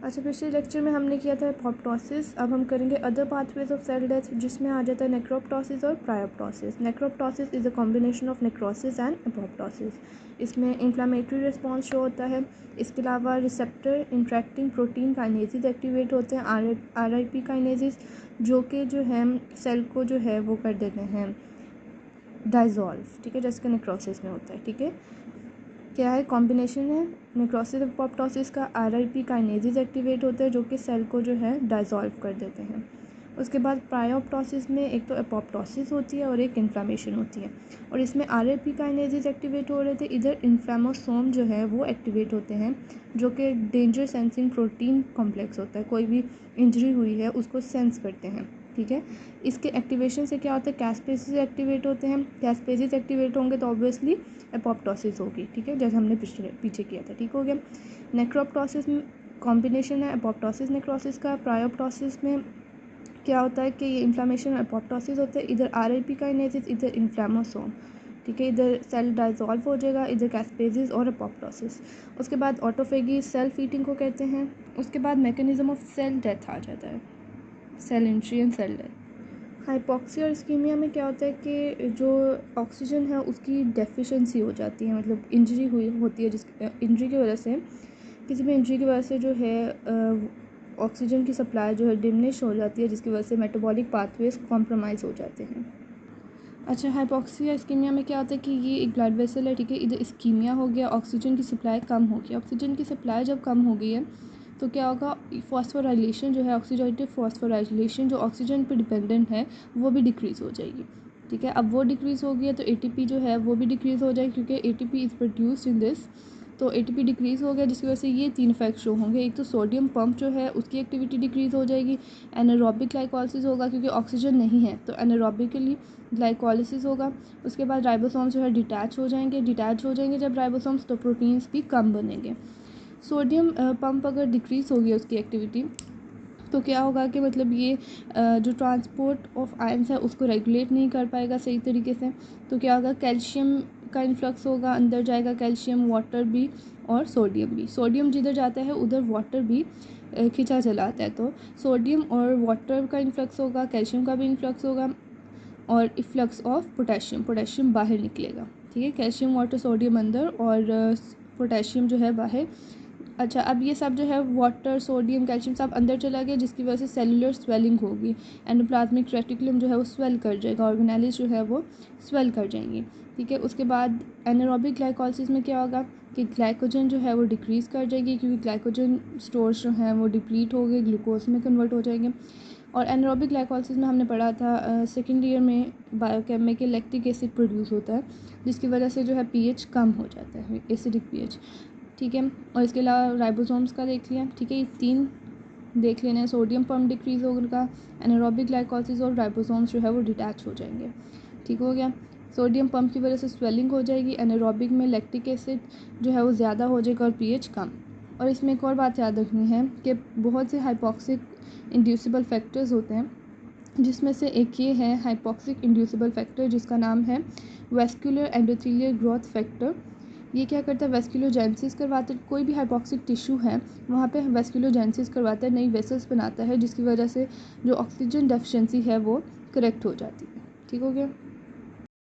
अच्छा, पिछले लेक्चर में हमने किया था एपोप्टोसिस। अब हम करेंगे other pathways of cell death, जिसमें आ जाता है नेक्रोप्टोसिस और pyroptosis. Necroptosis is a combination of necrosis and apoptosis. इसमें इन्फ्लामेटरी रिस्पॉन्स शो होता है। इसके अलावा receptor interacting protein kinases activate होते हैं, RIP काइनेसिस, जो कि जो है सेल को जो है वो कर देते हैं डाइजॉल्व, ठीक है, जैसे कि नेक्रोसिस में होता है। ठीक है, क्या है कॉम्बिनेशन है नेक्रोसिस एपोप्टोसिस का। RIP काइनेसिस एक्टिवेट होते हैं जो कि सेल को जो है डाइजॉल्व कर देते हैं। उसके बाद प्रायोप्टोसिस में एक तो एपोप्टोसिस होती है और एक इन्फ्लामेशन होती है, और इसमें RIP काइनेसिस एक्टिवेट हो रहे थे। इधर इन्फ्लामोसोम जो है वो एक्टिवेट होते हैं, जो कि डेंजर सेंसिंग प्रोटीन कॉम्प्लेक्स होता है। कोई भी इंजरी हुई है उसको सेंस करते हैं, ठीक है। इसके एक्टिवेशन से क्या होता है, कैस्पेसिस एक्टिवेट होते हैं। कैस्पेसिस एक्टिवेट होंगे तो ऑब्वियसली एपोप्टोसिस होगी, ठीक है, जैसे हमने पीछे किया था। ठीक हो गया। नेक्रोप्टोसिस में कॉम्बिनेशन है एपोप्टोसिस नेक्रोसिस का। प्रायोप्टोसिस में क्या होता है कि ये इन्फ्लामेशन एपोप्टोसिस होता है। इधर RIP काइनेसिस, इधर इन्फ्लामोसोम, ठीक है। इधर सेल डाइजॉल्व हो जाएगा, इधर कैस्पेसिस और एपोप्टोसिस। उसके बाद ऑटोफेगी सेल्फ ईटिंग को कहते हैं। उसके बाद मैकेनिज्म ऑफ सेल डेथ आ जाता है, cell entry and cell death. Hypoxia और इस्कीमिया में क्या होता है कि जो ऑक्सीजन है उसकी डेफिशिएंसी हो जाती है, मतलब इंजरी हुई होती है, जिस इंजरी की वजह से, किसी भी इंजरी की वजह से जो है ऑक्सीजन की सप्लाई जो है डिमिनिश हो जाती है, जिसकी वजह से मेटाबॉलिक पाथवेज कॉम्प्रोमाइज़ हो जाते हैं। अच्छा, हाइपोक्सिया इस्कीमिया में क्या होता है कि ये एक ब्लड वेसल है, ठीक है। इधर इस्कीमिया हो गया, ऑक्सीजन की सप्लाई कम हो गई। ऑक्सीजन की सप्लाई जब कम हो गई है तो क्या होगा, फॉस्फोराइलेशन जो है, ऑक्सीडेटिव फॉस्फोराइलेशन जो ऑक्सीजन पे डिपेंडेंट है वो भी डिक्रीज़ हो जाएगी, ठीक है। अब वो डिक्रीज़ हो गई है तो ATP जो है वो भी डिक्रीज़ हो जाएगी, क्योंकि ATP is produced in this. तो ATP डिक्रीज़ हो गया, जिसकी वजह से ये 3 इफेक्ट शो होंगे। एक तो सोडियम पंप जो है उसकी एक्टिविटी डिक्रीज़ हो जाएगी। एनारोबिक ग्लाइकोलिसिस होगा, क्योंकि ऑक्सीजन नहीं है तो एनारोबिकली ग्लाइकोलिसिस होगा। उसके बाद राइबोसोम्स जो है डिटैच हो जाएंगे जब राइबोसोम्स, तो प्रोटीन्स भी कम बनेंगे। सोडियम पंप अगर डिक्रीज़ होगी उसकी एक्टिविटी, तो क्या होगा कि मतलब ये जो ट्रांसपोर्ट ऑफ आयंस है उसको रेगुलेट नहीं कर पाएगा सही तरीके से। तो क्या होगा, कैल्शियम का इन्फ्लक्स होगा, अंदर जाएगा कैल्शियम, वाटर भी और सोडियम भी। सोडियम जिधर जाता है उधर वाटर भी खिंचा चला आता है। तो सोडियम और वाटर का इन्फ्लक्स होगा, कैल्शियम का भी इन्फ्लक्स होगा, और इफ्लक्स ऑफ पोटेशियम बाहर निकलेगा, ठीक है। कैल्शियम, वाटर, सोडियम अंदर और पोटेशियम जो है बाहर। अच्छा, अब ये सब जो है वाटर, सोडियम, कैल्शियम सब अंदर चला गया, जिसकी वजह से सेलुलर स्वेलिंग होगी। एंडोप्लाज्मिक रेटिकुलम जो है वो स्वेल कर जाएगा, ऑर्गेनेलिस जो है वो स्वेल कर जाएंगी, ठीक है। उसके बाद एनारोबिक ग्लाइकोलिसिस में क्या होगा कि ग्लाइकोजन जो है वो डिक्रीज़ कर जाएगी, क्योंकि ग्लाइकोजन स्टोर्स जो हैं वो डिप्लीट हो गए, ग्लूकोज में कन्वर्ट हो जाएंगे। और एनारोबिक ग्लाइकोलिसिस में हमने पढ़ा था सेकेंड ईयर में बायोकेम में कि लैक्टिक एसिड प्रोड्यूस होता है, जिसकी वजह से जो है pH कम हो जाता है, एसिडिक pH, ठीक है। और इसके अलावा राइबोसोम्स का देख लिया, ठीक है। ये 3 देख लेना है, सोडियम पंप डिक्रीज़ होगा, एनारोबिक ग्लाइकोलिसिस और राइबोसोम्स जो है वो डिटैच हो जाएंगे, ठीक हो गया। सोडियम पंप की वजह से स्वेलिंग हो जाएगी, एनारोबिक में लैक्टिक एसिड जो है वो ज़्यादा हो जाएगा और pH कम। और इसमें एक और बात याद रखनी है कि बहुत से हाइपोक्सिक इंड्यूसिबल फैक्टर्स होते हैं, जिसमें से एक ये है हाइपोक्सिक इंड्यूसिबल फैक्टर, जिसका नाम है वेस्कुलर एंडोथेलियल ग्रोथ फैक्टर। ये क्या करता है, वेस्कुलोजेनेसिस करवाता है। कोई भी हाइपोक्सिक टिश्यू है वहाँ पे वेस्कुलोजेनेसिस करवाता है, नई वेसल्स बनाता है, जिसकी वजह से जो ऑक्सीजन डेफिशिएंसी है वो करेक्ट हो जाती है, ठीक हो गया।